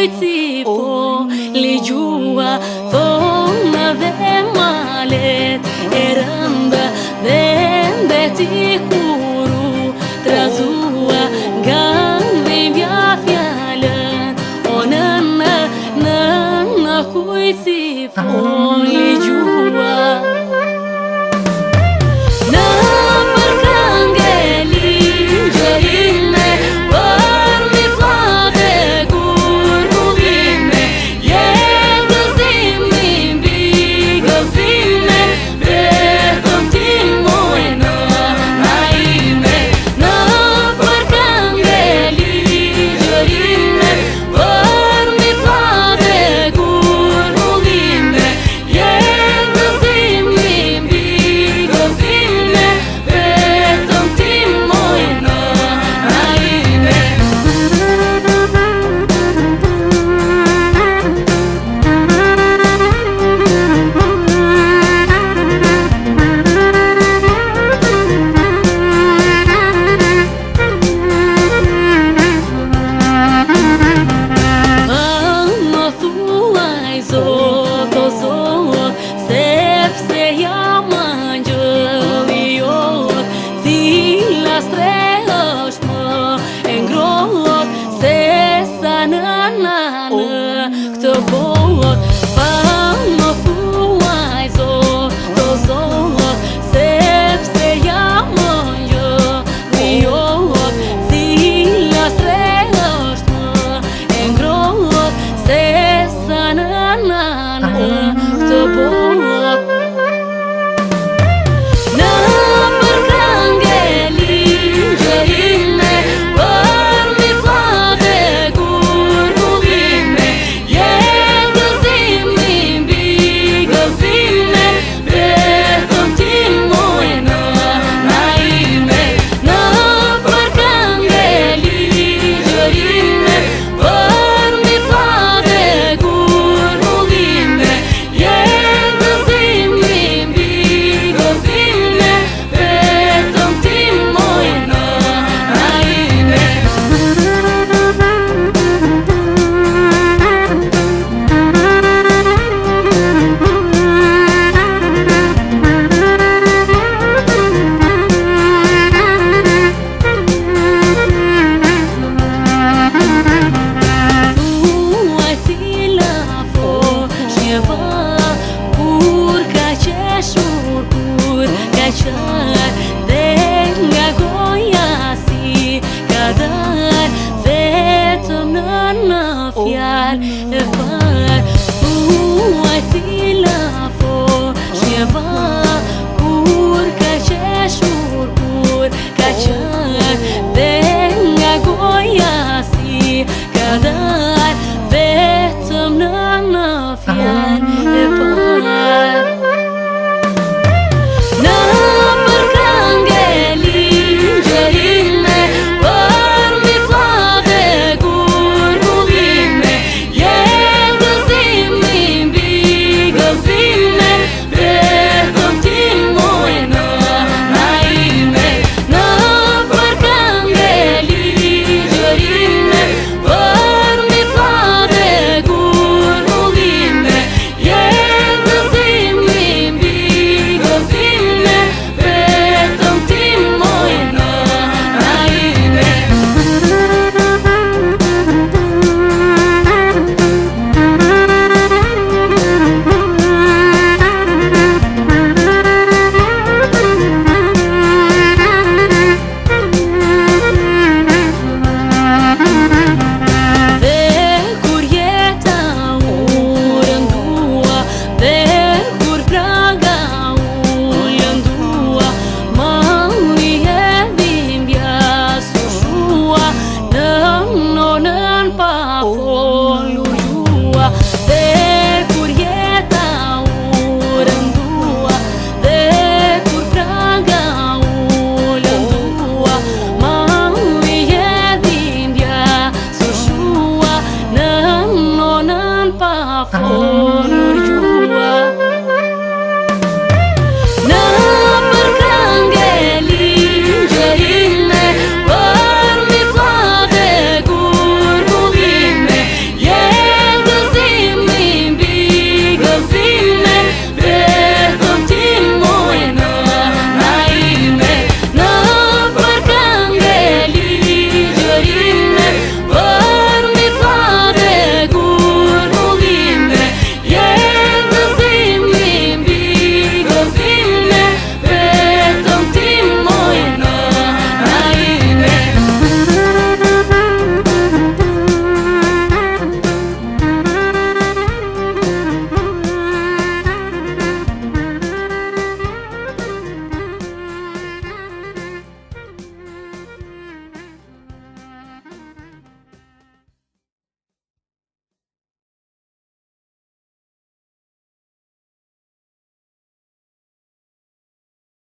kujt si foli gjua, thonë dhe malet e rënda dhe mbeti kuru trazua nga dhimbja fjallën. O nëna kujt si foli gjua. Zot, o Zot, sepse jam angjëll i jot, cila stre është më e ngrohtë se sa nëna në këtë botë. Pa më thuaj Zot, o Zot, sepse jam angjëll i jot, cila stre është më e ngrohtë se sa nëna në këtë botë. Në përkëngeli gjërime, për mi flate gurgullime, je gëzimi mbi gëzime, vetëm ti moj nëna ime. Në përkëngeli gjërime, për mi flate gurgullime, je gëzimi mbi gëzime, vetëm ti moj nëna ime. Thuaj cila fosh një vë, kur ka qeshur, kur ka qërë, dhe nga goja si ka dërë, vetëm në fjallë